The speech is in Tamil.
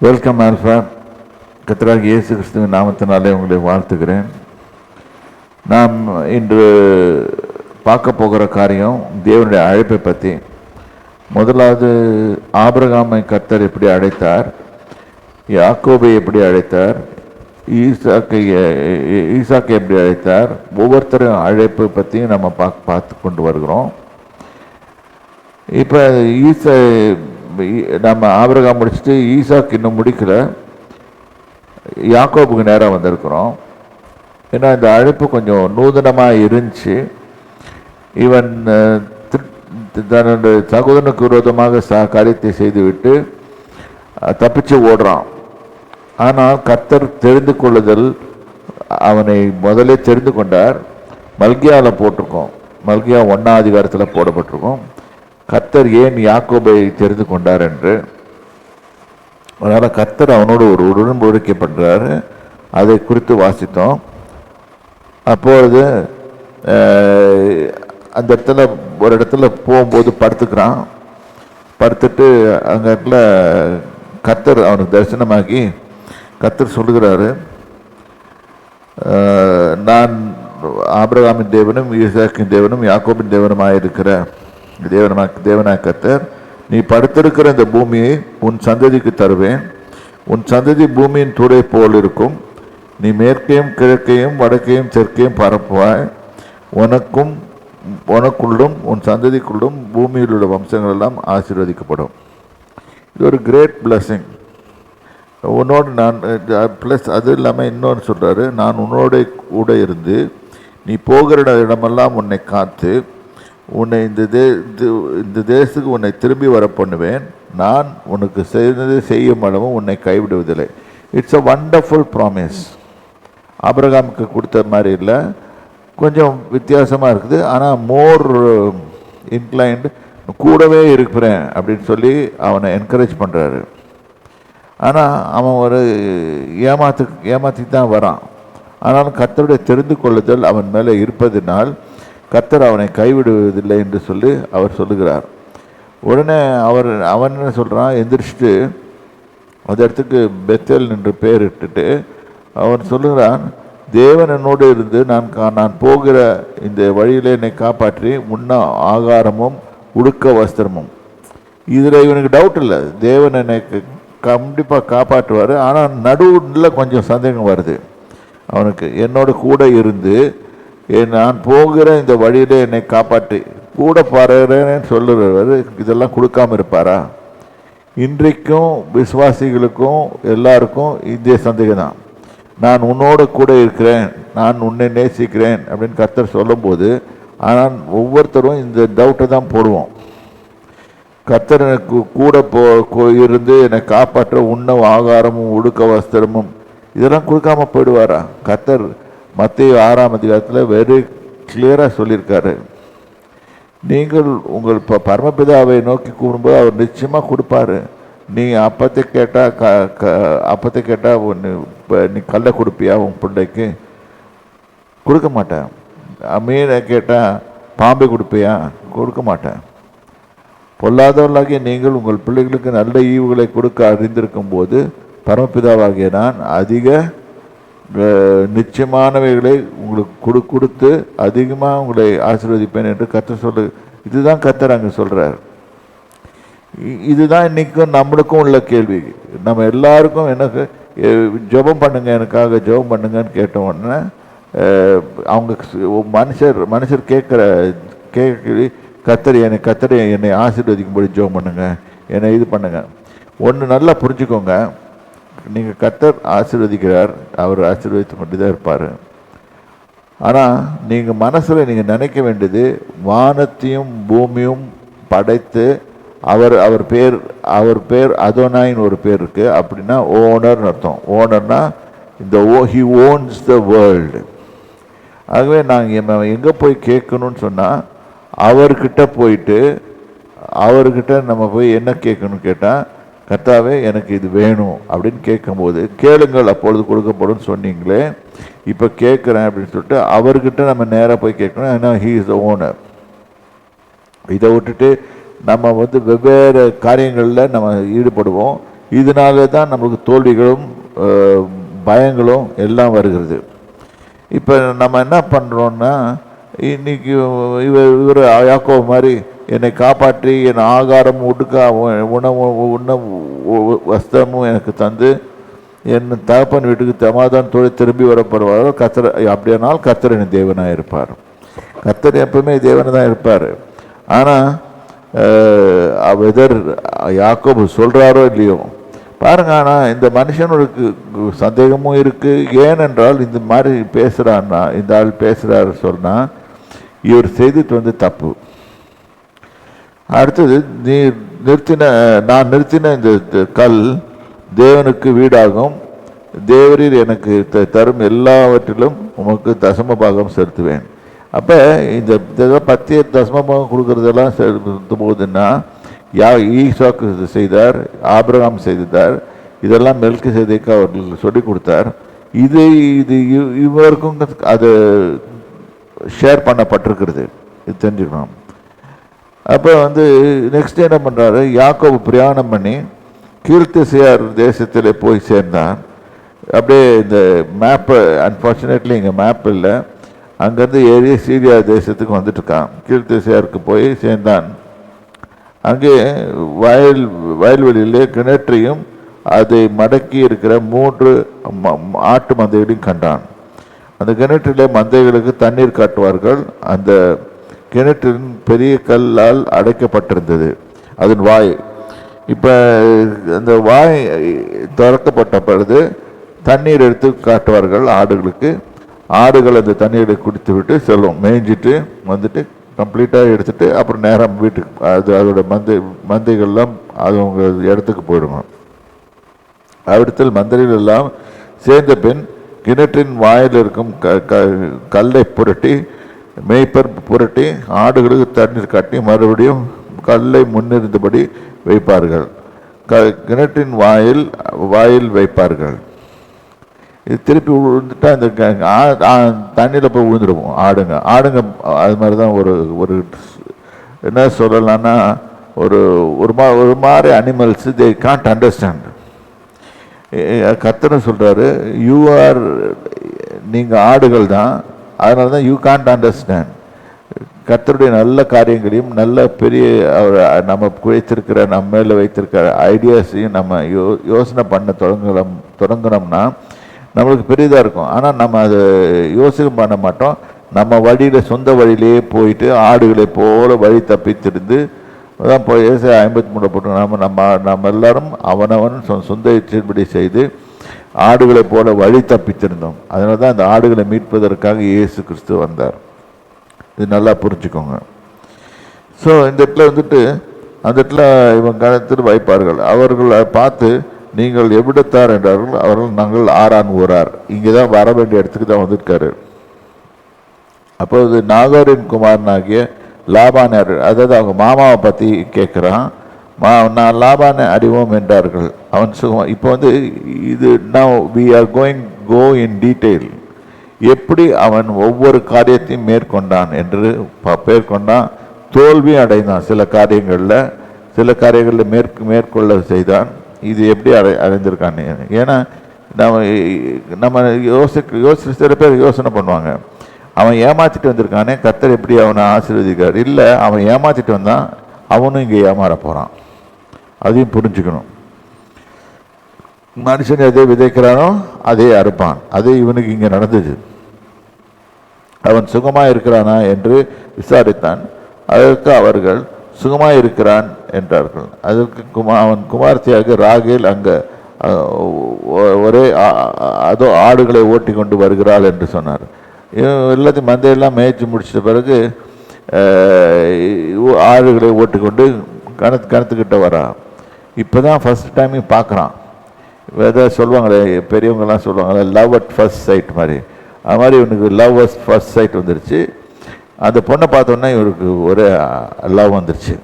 Welcome alpha. கர்த்தராகிய இயேசு கிறிஸ்துவின் நாமத்தினாலே உங்களை வாழ்த்துகிறேன். நாம் இன்று பார்க்க போகிற காரியம் தேவனுடைய அழைப்பை பற்றி. முதலாவது, ஆபிரகாமை கர்த்தர் எப்படி அழைத்தார், யாக்கோபை எப்படி அழைத்தார், ஈசாக்கை எப்படி அழைத்தார், ஒவ்வொருத்தரும் அழைப்பு பற்றியும் நம்ம பார்த்து கொண்டு வருகிறோம். இப்போ நம்ம ஆபிரகாம் முடிச்சுட்டு ஈசாக்கு இன்னும் முடிக்கல, யாக்கோபுக்கு நேரம் வந்திருக்கிறோம். ஏன்னா இந்த அழைப்பு கொஞ்சம் நூதனமாக இருந்துச்சு. இவன் தன்னுடைய சகோதரனுக்கு விரோதமாக காரியத்தை செய்துவிட்டு தப்பிச்சு ஓடுறான். ஆனால் கர்த்தர் தெரிந்து கொள்ளுதல், அவனை முதலே தெரிந்து கொண்டார். மல்கியாவில் போட்டிருக்கோம், மல்கியா 1ஆம் அதிகாரத்தில் போடப்பட்டிருக்கோம், கர்த்தர் ஏன் யாக்கோபை தெரிந்து கொண்டார் என்று. அதனால் கர்த்தர் அவனோடு ஒரு உடன்படிக்கை பண்ணுறாரு. அதை குறித்து வாசித்தோம். அப்பொழுது அந்த இடத்துல ஒரு இடத்துல போகும்போது படுத்துக்கிறான். படுத்துட்டு அங்கே இடத்துல கர்த்தர் அவனுக்கு தரிசனமாகி கர்த்தர் சொல்லுகிறாரு, நான் ஆபிரகாமின் தேவனும் ஈசாக்கின் தேவனும் யாக்கோபின் தேவனுமாக இருக்கிற தேவனாய் கர்த்தர், நீ படுத்திருக்கிற இந்த பூமியை உன் சந்ததிக்கு தருவேன். உன் சந்ததி பூமியின் தூளை போல் இருக்கும். நீ மேற்கையும் கிழக்கையும் வடக்கையும் தெற்கையும் பரப்புவாய். உனக்குள்ளும் உன் சந்ததிக்குள்ளும் பூமியில் உள்ள வம்சங்கள் எல்லாம் ஆசீர்வதிக்கப்படும். இது ஒரு கிரேட் பிளஸ்ஸிங். உன்னோடு நான் ப்ளஸ் அது இல்லாமல் இன்னொன்று சொல்கிறாரு, நான் உன்னோட கூட இருந்து நீ போகிற இடமெல்லாம் உன்னை காத்து உன்னை இந்த தேசத்துக்கு உன்னை திரும்பி வர பண்ணுவேன். நான் உனக்கு செய்ததை செய்யும் அளவும் உன்னை கைவிடுவதில்லை. It's a wonderful promise. ஆபிரகாமுக்கு கொடுத்த மாதிரி இல்லை, கொஞ்சம் வித்தியாசமாக இருக்குது. ஆனால் மோர் இன்க்ளைன்டு, கூடவே இருக்கிறேன் அப்படின்னு சொல்லி அவனை என்கரேஜ் பண்ணுறாரு. ஆனால் அவன் ஒரு ஏமாற்றி தான் வரான். ஆனாலும் கர்த்தருடைய தெரிந்து கொள்ளுதல் அவன் மேலே இருப்பதினால் கர்த்தர் அவனை கைவிடுவதில்லை என்று சொல்லி அவர் சொல்லுகிறார். உடனே அவன் என்ன சொல்கிறான், எந்திரிச்சிட்டு அந்த இடத்துக்கு பெத்தேல் என்று பெயர் இட்டுட்டு அவன் சொல்லுகிறான், தேவன் என்னோடு இருந்து நான் போகிற இந்த வழியில் என்னை காப்பாற்றி உண்ண ஆகாரமும் உடுக்க வஸ்திரமும். இதில் இவனுக்கு டவுட் இல்லை, தேவன் என்னை கண்டிப்பாக காப்பாற்றுவார். ஆனால் நடுவில் கொஞ்சம் சந்தேகம் வருது அவனுக்கு. என்னோட கூட இருந்து நான் போகிற இந்த வழியில் என்னை காப்பாற்றி கூட பாருறேன்னு சொல்லுறவர் இதெல்லாம் கொடுக்காம இருப்பாரா? இன்றைக்கும் விசுவாசிகளுக்கும் எல்லாருக்கும் இதே சந்தேகம் தான். நான் உன்னோட கூட இருக்கிறேன், நான் உன்னை நேசிக்கிறேன் அப்படின்னு கர்த்தர் சொல்லும்போது, ஆனால் ஒவ்வொருத்தரும் இந்த டவுட்டை தான் போடுவோம். கர்த்தர் எனக்கு கூட இருந்து என்னை காப்பாற்ற உண்ண ஆகாரமும் உடுக்க வஸ்திரமும் இதெல்லாம் கொடுக்காம போயிடுவாரா? கர்த்தர் மத்தேயு 6ஆம் அதிகாரத்தில் வெரி கிளியராக சொல்லியிருக்காரு, நீங்கள் உங்கள் பரமபிதாவை நோக்கி கூடும்போது அவர் நிச்சயமாக கொடுப்பாரு. நீ அப்பத்தை கேட்டால் நீ கல்லை கொடுப்பியா உன் பிள்ளைக்கு? கொடுக்க மாட்டேன். மீனை கேட்டால் பாம்பை கொடுப்பியா? கொடுக்க மாட்டேன். பொல்லாதவர்களாகிய நீங்கள் உங்கள் பிள்ளைகளுக்கு நல்ல ஈவுகளை கொடுக்க அறிந்திருக்கும் போது பரமபிதாவாகிய நான் அதிக நிச்சயமானவைகளை உங்களுக்கு கொடுத்து அதிகமாக உங்களை ஆசீர்வதிப்பேன் என்று கர்த்தர் சொல்லு. இதுதான் கர்த்தர் அங்கே சொல்கிறார். இதுதான் இன்றைக்கும் நம்மளுக்கும் உள்ள கேள்வி. நம்ம எல்லாருக்கும் எனக்கு ஜெபம் பண்ணுங்க, எனக்காக ஜெபம் பண்ணுங்கன்னு கேட்ட உடனே அவங்க மனுஷர் கேட்குற கேள்வி, கர்த்தர் என்னை ஆசீர்வதிக்கும்படி ஜெபம் பண்ணுங்க, என்னை இது பண்ணுங்க. ஒன்று நல்லா புரிஞ்சுக்கோங்க, நீங்கள் கர்த்தர் ஆசீர்வதிக்கிறார், அவர் ஆசீர்வதித்து கொண்டு தான் இருப்பார். ஆனால் நீங்கள் மனசில் நீங்கள் நினைக்க வேண்டியது, வானத்தையும் பூமியும் படைத்து அவர் பேர் அதோனாயின்னு ஒரு பேர் இருக்குது. அப்படின்னா ஓனர்னு அர்த்தம். ஓனர்னா ஹி ஓன்ஸ் த வேர்ல்டு. ஆகவே நாங்கள் எங்கே போய் கேட்கணும்னு சொன்னால், அவர்கிட்ட போயிட்டு அவர்கிட்ட நம்ம போய் என்ன கேட்கணும்னு கேட்டால், கர்த்தாவே எனக்கு இது வேணும் அப்படின்னு கேட்கும்போது, கேளுங்கள் அப்பொழுது கொடுக்கப்படும் சொன்னீங்களே, இப்போ கேட்குறேன் அப்படின்னு சொல்லிட்டு அவர்கிட்ட நம்ம நேராக போய் கேட்கணும். ஏன்னா ஹீ இஸ் த ஓனர். இதை விட்டுட்டு நம்ம வெவ்வேறு காரியங்களில் நம்ம ஈடுபடுவோம். இதனால தான் நமக்கு தோல்விகளும் பயங்களும் எல்லாம் வருகிறது. இப்போ நம்ம என்ன பண்ணுறோன்னா, இன்னைக்கு இவர் யாக்கோபு மாதிரி என்னை காப்பாற்றி என் ஆகாரம் உணவு வஸ்திரமும் எனக்கு தந்து என் தகப்பன் வீட்டுக்கு சமாதானத்தோடு திரும்பி வரப்படுவார். கர்த்தர் அப்படியானால் கர்த்தர் என் தேவனாக இருப்பார். கர்த்தர் எப்பவுமே தேவனாக தான் இருப்பார். ஆனால் எதர் யாக்கோபு சொல்கிறாரோ இல்லையோ பாருங்க. ஆனால் இந்த மனுஷனுக்கு சந்தேகமும் இருக்குது. ஏனென்றால் இந்த மாதிரி பேசுகிறான்னா, இந்த ஆள் பேசுகிறாரு சொன்னால் இவர் செய்துட்டு தப்பு. அடுத்தது, நான் நிறுத்தின இந்த கல் தேவனுக்கு வீடாகும், தேவரீர் எனக்கு தரும் எல்லாவற்றிலும் உமக்கு தசம பாகம் செலுத்துவேன். அப்போ இந்த பத்திய தசம பாகம் கொடுக்கறதெல்லாம் செலுத்தும் போதுன்னா ஈசாக்கு செய்தார், ஆபிரகாம் செய்தார், இதெல்லாம் மெல்கிசேதேக்கு அவர்கள் சொல்லி கொடுத்தார். இது இவருக்கும் அது ஷேர் பண்ணப்பட்டிருக்கிறது, இது தெரிஞ்சுக்கணும். அப்போ நெக்ஸ்ட் என்ன பண்ணுறாரு, யாக்கோபு பிரயாணம் பண்ணி கீழ்த்திசையார் தேசத்தில் போய் சேர்ந்தான். அப்படியே இந்த மேப்பு, அன்ஃபார்ச்சுனேட்லி இங்கே மேப் இல்லை, அங்கேருந்து சீரியா தேசத்துக்கு வந்துட்டுருக்கான். கீழ்த்திசையாருக்கு போய் சேர்ந்தான். அங்கே வயல்வெளியிலே கிணற்றையும் அதை மடக்கி இருக்கிற 3 ஆட்டு மந்தைகளையும் கண்டான். அந்த கிணற்றிலே மந்தைகளுக்கு தண்ணீர் காட்டுவார்கள். அந்த கிணற்றின் பெரிய கல்லால் அடைக்கப்பட்டிருந்தது அதன் வாய். இப்போ அந்த வாய் திறக்கப்பட்ட பொழுது தண்ணீர் எடுத்து காட்டுவார்கள் ஆடுகளுக்கு. ஆடுகள் அந்த தண்ணீரை குடித்து விட்டு செல்லும், மேய்ஞ்சிட்டு வந்துட்டு கம்ப்ளீட்டாக எடுத்துகிட்டு அப்புறம் நேரம் வீட்டுக்கு அதோட மந்தைகள்லாம் அது அவங்க இடத்துக்கு போயிடுங்க. அவ்விடத்தில் மந்தைகள் எல்லாம் சேர்ந்த பின் கிணற்றின் வாயில் இருக்கும் கல்லை புரட்டி மேய்ப்பர் புரட்டி ஆடுகளுக்கு தண்ணீர் காட்டி மறுபடியும் கல்லை முன்னிருந்தபடி வைப்பார்கள். கிணற்றின் வாயில் வைப்பார்கள். இது திருப்பி விழுந்துட்டா இந்த தண்ணியில் போய் விழுந்துடுவோம் ஆடுங்க. அது மாதிரி தான் ஒரு என்ன சொல்லலான்னா, ஒரு மாதிரி அனிமல்ஸ் தே கான்ட் அண்டர்ஸ்டாண்ட். கர்த்தர் சொல்கிறாரு, நீங்கள் ஆடுகள் தான், அதனால தான் யூ கான்ட் அண்டர்ஸ்டாண்ட். கர்த்தருடைய நல்ல காரியங்களையும் நல்ல பெரிய நம்ம வைத்திருக்கிற நம்ம மேலே வைத்திருக்கிற ஐடியாஸையும் நம்ம யோசனை பண்ண தொடங்கினோம்னா நம்மளுக்கு பெரியதாக இருக்கும். ஆனால் நம்ம அதை யோசனை பண்ண மாட்டோம். நம்ம வழியில் சொந்த வழியிலேயே போயிட்டு ஆடுகளை போல வழி தப்பித்திருந்து தான் போய் 53 போட்டு நம்ம எல்லாரும் அவனவன் சொந்த இச்சைப்படி செய்து ஆடுகளை போல வழி தப்பித்திருந்தோம். அதனால தான் அந்த ஆடுகளை மீட்பதற்காக இயேசு கிறிஸ்து வந்தார். இது நல்லா புரிஞ்சுக்கோங்க. ஸோ இந்த இடத்துல அந்த இடத்துல இவங்க கணத்தில் வைப்பார்கள். அவர்களை பார்த்து நீங்கள் எவ்விடத்தார் என்றார்கள். அவர்கள் நாங்கள் ஆரான் ஊரார். இங்கே தான் வர வேண்டிய இடத்துக்கு தான் வந்திருக்காரு. அப்போது நாகோரின் குமாரனாகிய லாபானர், அதாவது அவங்க மாமாவை பற்றி கேட்குறான். நான் லாபானை அறிவோம் என்றார்கள். அவன் சுகம். இப்போ இது now we are go in detail. எப்படி அவன் ஒவ்வொரு காரியத்தையும் மேற்கொண்டான் என்று மேற்கொண்டான். தோல்வி அடைந்தான் சில காரியங்களில் மேற்கொள்ள செய்தான். இது எப்படி அடைந்திருக்கான்? ஏன்னா நம்ம யோசிச்சு சில பேர் யோசனை பண்ணுவாங்க, அவன் ஏமாற்றிட்டு வந்திருக்கானே, கர்த்தர் எப்படி அவனை ஆசீர்வதிக்கார்? இல்லை, அவன் ஏமாற்றிட்டு வந்தான், அவனும் இங்கே ஏமாற போகிறான். அதையும் புரிஞ்சுக்கணும். மனுஷன் எதை விதைக்கிறானோ அதே அறுப்பான். அது இவனுக்கு இங்கே நடந்தது. அவன் சுகமாக இருக்கிறானா என்று விசாரித்தான். அதற்கு அவர்கள் சுகமாக இருக்கிறான் என்றார்கள். அதற்கு அவன் குமார்த்தியாக ராகேல் அங்கே அதோ ஆடுகளை ஓட்டி கொண்டு வருகிறாள் என்று சொன்னார். எல்லாத்தையும் மந்தையெல்லாம் மேய்ச்சி முடிச்சிட்ட பிறகு ஆடுகளை ஓட்டி கொண்டு கணத்துக்கிட்ட வரா. இப்போ தான் ஃபஸ்ட் டைம் பார்க்குறான். எதாவது சொல்லுவாங்களே, பெரியவங்கெல்லாம் சொல்லுவாங்களே, லவ் அட் ஃபர்ஸ்ட் சைட் மாதிரி. அது மாதிரி இவனுக்கு லவ் அட் ஃபர்ஸ்ட் சைட் வந்துருச்சு. அந்த பொண்ணை பார்த்தோன்னா இவருக்கு ஒரு லவ் வந்துருச்சு.